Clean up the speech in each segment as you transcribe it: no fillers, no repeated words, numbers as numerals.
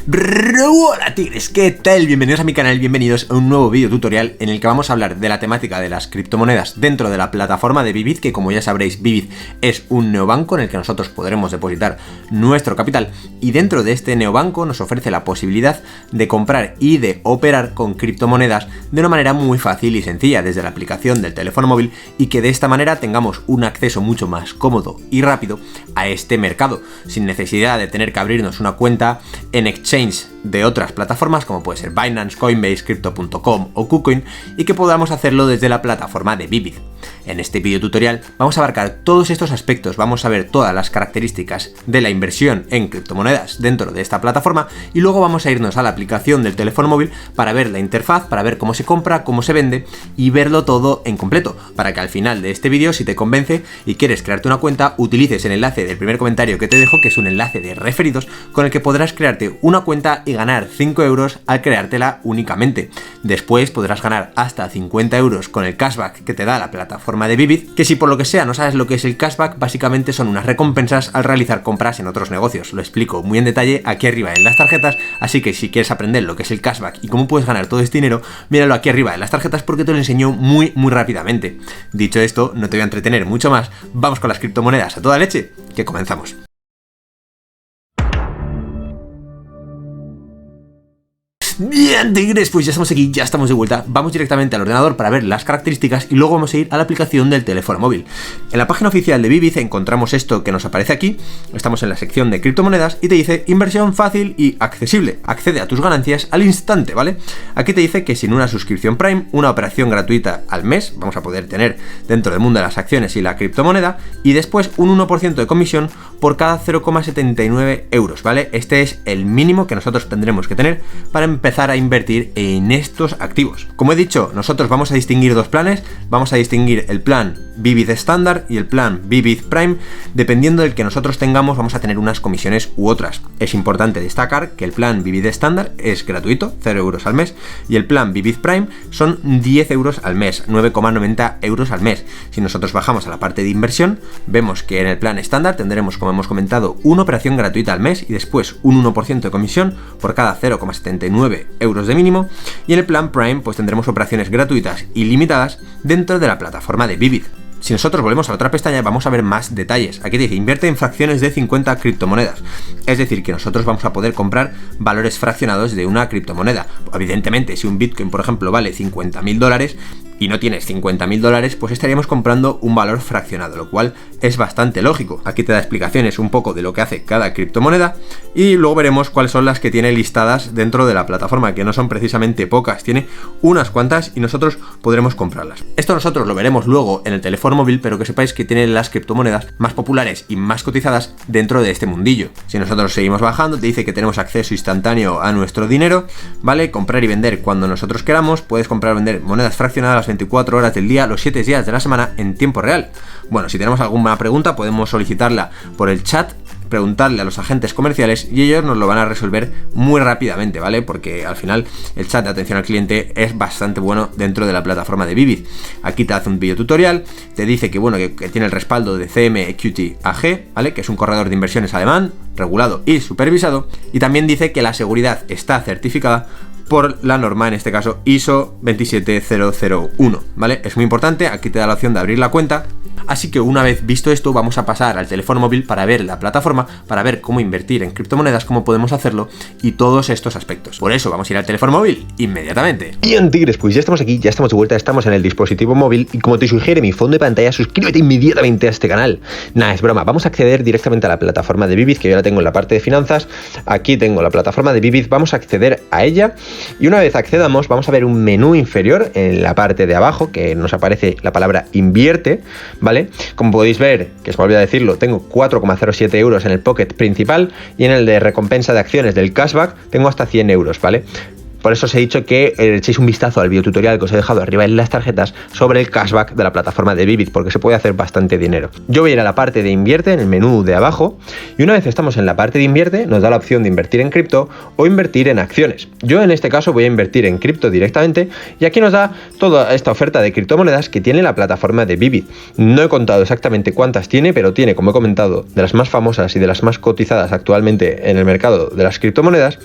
Hola tigres, ¿qué tal? Bienvenidos a mi canal, bienvenidos a un nuevo vídeo tutorial en el que vamos a hablar de la temática de las criptomonedas dentro de la plataforma de Bybit, que como ya sabréis, Bybit es un neobanco en el que nosotros podremos depositar nuestro capital, y dentro de este neobanco nos ofrece la posibilidad de comprar y de operar con criptomonedas de una manera muy fácil y sencilla desde la aplicación del teléfono móvil, y que de esta manera tengamos un acceso mucho más cómodo y rápido a este mercado, sin necesidad de tener que abrirnos una cuenta en exchange de otras plataformas como puede ser Binance, Coinbase, Crypto.com o KuCoin, y que podamos hacerlo desde la plataforma de Bybit. En este video tutorial vamos a abarcar todos estos aspectos, vamos a ver todas las características de la inversión en criptomonedas dentro de esta plataforma, y luego vamos a irnos a la aplicación del teléfono móvil para ver la interfaz, para ver cómo se compra, cómo se vende y verlo todo en completo, para que al final de este vídeo, si te convence y quieres crearte una cuenta, utilices el enlace del primer comentario que te dejo, que es un enlace de referidos con el que podrás crearte una cuenta y ganar 5 euros al creártela únicamente. Después podrás ganar hasta 50 euros con el cashback que te da la plataforma de Bybit, que si por lo que sea no sabes lo que es el cashback, básicamente son unas recompensas al realizar compras en otros negocios. Lo explico muy en detalle aquí arriba en las tarjetas, así que si quieres aprender lo que es el cashback y cómo puedes ganar todo este dinero, míralo aquí arriba en las tarjetas porque te lo enseño muy rápidamente. Dicho esto, no te voy a entretener mucho más, vamos con las criptomonedas a toda leche, que comenzamos. Bien, tigres, pues ya estamos aquí, ya estamos de vuelta. Vamos directamente al ordenador para ver las características y luego vamos a ir a la aplicación del teléfono móvil. En la página oficial de Bybit encontramos esto que nos aparece aquí. Estamos en la sección de criptomonedas y te dice inversión fácil y accesible. Accede a tus ganancias al instante, ¿vale? Aquí te dice que sin una suscripción Prime, una operación gratuita al mes vamos a poder tener dentro del mundo de las acciones y la criptomoneda, y después un 1% de comisión por cada 0,79 euros, ¿vale? Este es el mínimo que nosotros tendremos que tener para empezar a invertir en estos activos. Como he dicho, nosotros vamos a distinguir dos planes. Vamos a distinguir el plan Bybit estándar y el plan Bybit Prime. Dependiendo del que nosotros tengamos, vamos a tener unas comisiones u otras. Es importante destacar que el plan Bybit estándar es gratuito, 0 euros al mes, y el plan Bybit Prime son 10 euros al mes, 9,90 euros al mes. Si nosotros bajamos a la parte de inversión, vemos que en el plan estándar tendremos, como hemos comentado, una operación gratuita al mes y después un 1% de comisión por cada 0,79 euros de mínimo, y en el plan Prime pues tendremos operaciones gratuitas ilimitadas dentro de la plataforma de Bybit. Si nosotros volvemos a la otra pestaña vamos a ver más detalles. Aquí dice invierte en fracciones de 50 criptomonedas, es decir que nosotros vamos a poder comprar valores fraccionados de una criptomoneda. Evidentemente, si un Bitcoin por ejemplo vale 50.000 dólares y no tienes 50.000 dólares, pues estaríamos comprando un valor fraccionado, lo cual es bastante lógico. Aquí te da explicaciones un poco de lo que hace cada criptomoneda y luego veremos cuáles son las que tiene listadas dentro de la plataforma, que no son precisamente pocas, tiene unas cuantas y nosotros podremos comprarlas. Esto nosotros lo veremos luego en el teléfono móvil, pero que sepáis que tiene las criptomonedas más populares y más cotizadas dentro de este mundillo. Si nosotros seguimos bajando, te dice que tenemos acceso instantáneo a nuestro dinero, ¿vale? Comprar y vender cuando nosotros queramos, puedes comprar o vender monedas fraccionadas 24 horas del día, los 7 días de la semana en tiempo real. Bueno, si tenemos alguna pregunta podemos solicitarla por el chat, preguntarle a los agentes comerciales y ellos nos lo van a resolver muy rápidamente, ¿vale? Porque al final el chat de atención al cliente es bastante bueno dentro de la plataforma de Bybit. Aquí te hace un video tutorial, te dice que bueno, que tiene el respaldo de CM Equity AG, ¿vale? Que es un corredor de inversiones alemán, regulado y supervisado, y también dice que la seguridad está certificada por la norma, en este caso ISO 27001, ¿vale? Es muy importante, aquí te da la opción de abrir la cuenta. Así que una vez visto esto, vamos a pasar al teléfono móvil para ver la plataforma, para ver cómo invertir en criptomonedas, cómo podemos hacerlo y todos estos aspectos. Por eso vamos a ir al teléfono móvil inmediatamente. Bien, tigres, pues ya estamos aquí, ya estamos de vuelta, estamos en el dispositivo móvil y como te sugiere mi fondo de pantalla, suscríbete inmediatamente a este canal. Nada, es broma, vamos a acceder directamente a la plataforma de Bybit, que yo la tengo en la parte de finanzas. Aquí tengo la plataforma de Bybit, vamos a acceder a ella y una vez accedamos vamos a ver un menú inferior en la parte de abajo que nos aparece la palabra invierte, ¿vale? Como podéis ver, que se me olvida decirlo, tengo 4,07 euros en el pocket principal y en el de recompensa de acciones del cashback tengo hasta 100 euros, ¿vale? Por eso os he dicho que echéis un vistazo al videotutorial que os he dejado arriba en las tarjetas sobre el cashback de la plataforma de Bybit, porque se puede hacer bastante dinero. Yo voy a ir a la parte de invierte, en el menú de abajo, y una vez estamos en la parte de invierte, nos da la opción de invertir en cripto o invertir en acciones. Yo en este caso voy a invertir en cripto directamente, y aquí nos da toda esta oferta de criptomonedas que tiene la plataforma de Bybit. No he contado exactamente cuántas tiene, pero tiene, como he comentado, de las más famosas y de las más cotizadas actualmente en el mercado de las criptomonedas.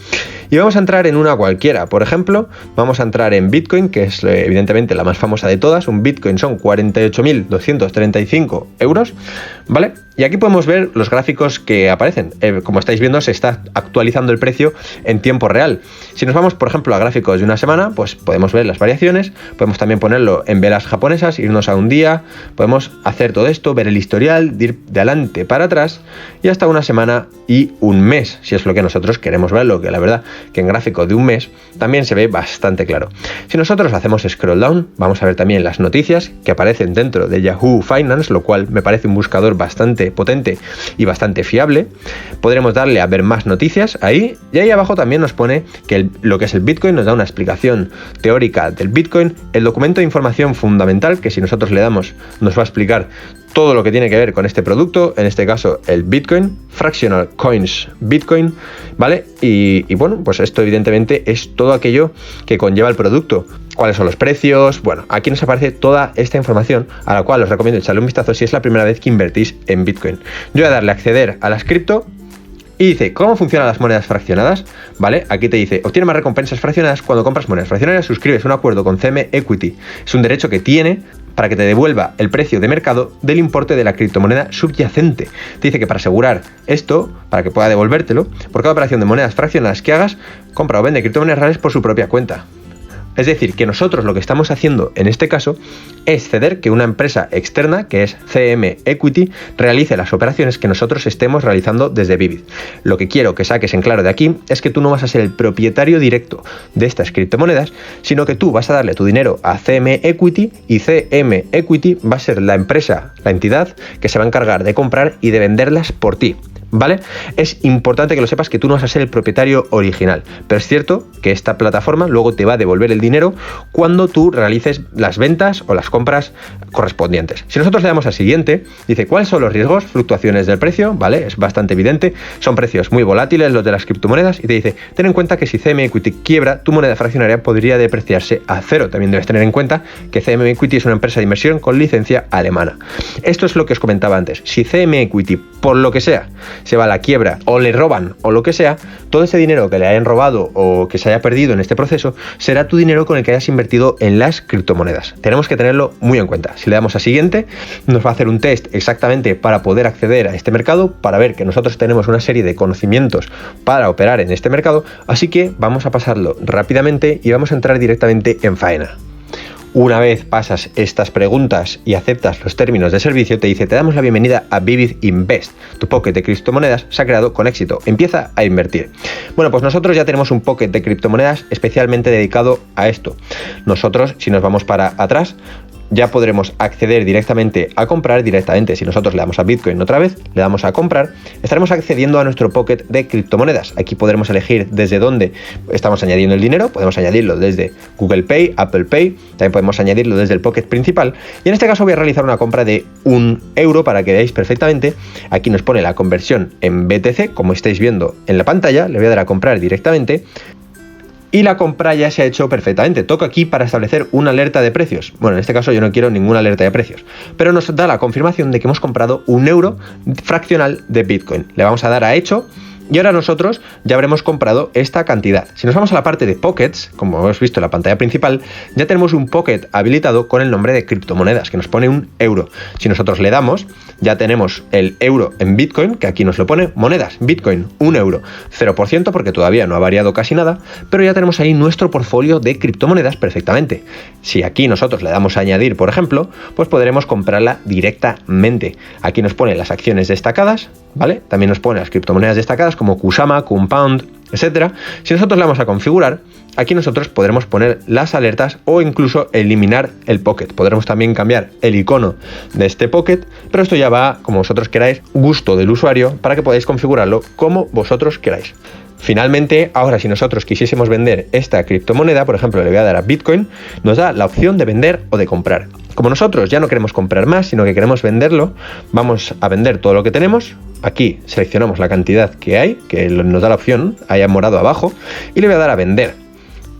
Y vamos a entrar en una cualquiera. Por ejemplo, vamos a entrar en Bitcoin, que es evidentemente la más famosa de todas. Un Bitcoin son 48.235 euros, ¿vale? Y aquí podemos ver los gráficos que aparecen. Como estáis viendo, se está actualizando el precio en tiempo real. Si nos vamos, por ejemplo, a gráficos de una semana, pues podemos ver las variaciones. Podemos también ponerlo en velas japonesas, irnos a un día. Podemos hacer todo esto, ver el historial, ir de adelante para atrás y hasta una semana y un mes, si es lo que nosotros queremos verlo, que la verdad que en gráfico de un mes también se ve bastante claro. Si nosotros hacemos scroll down, vamos a ver también las noticias que aparecen dentro de Yahoo Finance, lo cual me parece un buscador bastante potente y bastante fiable. Podremos darle a ver más noticias ahí, y ahí abajo también nos pone que lo que es el Bitcoin, nos da una explicación teórica del Bitcoin, el documento de información fundamental, que si nosotros le damos nos va a explicar todo lo que tiene que ver con este producto, en este caso el Bitcoin, Fractional Coins Bitcoin, ¿vale? Y bueno, pues esto evidentemente es todo aquello que conlleva el producto. ¿Cuáles son los precios? Bueno, aquí nos aparece toda esta información, a la cual os recomiendo echarle un vistazo si es la primera vez que invertís en Bitcoin. Yo voy a darle a acceder a las cripto. Y dice, ¿cómo funcionan las monedas fraccionadas? ¿Vale? Aquí te dice, obtiene más recompensas fraccionadas cuando compras monedas fraccionadas, suscribes un acuerdo con CM Equity. Es un derecho que tiene para que te devuelva el precio de mercado del importe de la criptomoneda subyacente. Te dice que para asegurar esto, para que pueda devolvértelo, por cada operación de monedas fraccionadas que hagas, compra o vende criptomonedas reales por su propia cuenta. Es decir, que nosotros lo que estamos haciendo en este caso es ceder que una empresa externa, que es CM Equity, realice las operaciones que nosotros estemos realizando desde Bybit. Lo que quiero que saques en claro de aquí es que tú no vas a ser el propietario directo de estas criptomonedas, sino que tú vas a darle tu dinero a CM Equity, y CM Equity va a ser la empresa, la entidad que se va a encargar de comprar y de venderlas por ti. ¿Vale? Es importante que lo sepas, que tú no vas a ser el propietario original, pero es cierto que esta plataforma luego te va a devolver el dinero cuando tú realices las ventas o las compras correspondientes. Si nosotros le damos al siguiente, dice, ¿cuáles son los riesgos? Fluctuaciones del precio, ¿vale? Es bastante evidente, son precios muy volátiles los de las criptomonedas, y te dice, ten en cuenta que si CM Equity quiebra, tu moneda fraccionaria podría depreciarse a cero. También debes tener en cuenta que CM Equity es una empresa de inversión con licencia alemana. Esto es lo que os comentaba antes. Si CM Equity, por lo que sea, se va a la quiebra o le roban o lo que sea, todo ese dinero que le hayan robado o que se haya perdido en este proceso será tu dinero con el que hayas invertido en las criptomonedas. Tenemos que tenerlo muy en cuenta. Si le damos a siguiente, nos va a hacer un test exactamente para poder acceder a este mercado, para ver que nosotros tenemos una serie de conocimientos para operar en este mercado, así que vamos a pasarlo rápidamente y vamos a entrar directamente en faena. Una vez pasas estas preguntas y aceptas los términos de servicio, te dice, te damos la bienvenida a Bybit Invest. Tu pocket de criptomonedas se ha creado con éxito. Empieza a invertir. Bueno, pues nosotros ya tenemos un pocket de criptomonedas especialmente dedicado a esto. Nosotros, si nos vamos para atrás, ya podremos acceder directamente a comprar directamente. Si nosotros le damos a Bitcoin otra vez, le damos a comprar, estaremos accediendo a nuestro pocket de criptomonedas. Aquí podremos elegir desde dónde estamos añadiendo el dinero. Podemos añadirlo desde Google Pay, Apple Pay, también podemos añadirlo desde el pocket principal, y en este caso voy a realizar una compra de 1 euro para que veáis perfectamente. Aquí nos pone la conversión en BTC, como estáis viendo en la pantalla. Le voy a dar a comprar directamente y la compra ya se ha hecho perfectamente. Toco aquí para establecer una alerta de precios. Bueno, en este caso yo no quiero ninguna alerta de precios, pero nos da la confirmación de que hemos comprado 1 euro fraccional de Bitcoin. Le vamos a dar a hecho y ahora nosotros ya habremos comprado esta cantidad. Si nos vamos a la parte de pockets, como hemos visto en la pantalla principal, ya tenemos un pocket habilitado con el nombre de criptomonedas, que nos pone 1 euro. Si nosotros le damos, ya tenemos el euro en Bitcoin, que aquí nos lo pone, monedas, Bitcoin, 1 euro, 0%, porque todavía no ha variado casi nada, pero ya tenemos ahí nuestro portfolio de criptomonedas perfectamente. Si aquí nosotros le damos a añadir, por ejemplo, pues podremos comprarla directamente. Aquí nos pone las acciones destacadas, ¿vale? También nos pone las criptomonedas destacadas como Kusama, Compound, etcétera. Si nosotros le vamos a configurar, aquí nosotros podremos poner las alertas o incluso eliminar el pocket. Podremos también cambiar el icono de este pocket, pero esto ya va, como vosotros queráis, gusto del usuario, para que podáis configurarlo como vosotros queráis. Finalmente, ahora si nosotros quisiésemos vender esta criptomoneda, por ejemplo, le voy a dar a Bitcoin, nos da la opción de vender o de comprar. Como nosotros ya no queremos comprar más, sino que queremos venderlo, vamos a vender todo lo que tenemos. Aquí seleccionamos la cantidad que hay, que nos da la opción, ahí en morado abajo, y le voy a dar a vender.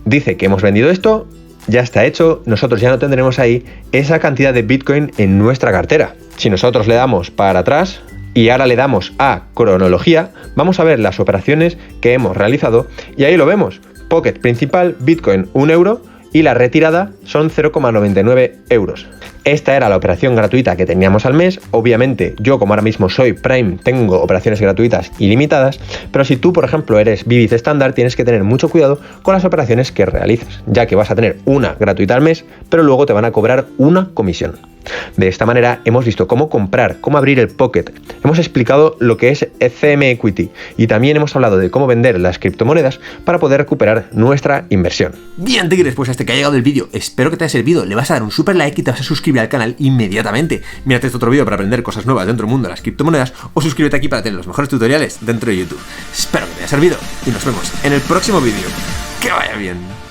Dice que hemos vendido esto, ya está hecho, nosotros ya no tendremos ahí esa cantidad de Bitcoin en nuestra cartera. Si nosotros le damos para atrás y ahora le damos a cronología, vamos a ver las operaciones que hemos realizado y ahí lo vemos. Pocket principal, Bitcoin 1 euro y la retirada son 0,99 euros. Esta era la operación gratuita que teníamos al mes. Obviamente, yo como ahora mismo soy Prime, tengo operaciones gratuitas ilimitadas, pero si tú, por ejemplo, eres Bybit estándar, tienes que tener mucho cuidado con las operaciones que realizas, ya que vas a tener una gratuita al mes, pero luego te van a cobrar una comisión. De esta manera hemos visto cómo comprar, cómo abrir el Pocket, hemos explicado lo que es ECM Equity y también hemos hablado de cómo vender las criptomonedas para poder recuperar nuestra inversión. Bien, tigres, pues hasta que ha llegado el vídeo, espero que te haya servido, le vas a dar un super like y te vas a suscribir al canal inmediatamente. Mírate este otro vídeo para aprender cosas nuevas dentro del mundo de las criptomonedas o suscríbete aquí para tener los mejores tutoriales dentro de YouTube. Espero que te haya servido y nos vemos en el próximo vídeo. ¡Que vaya bien!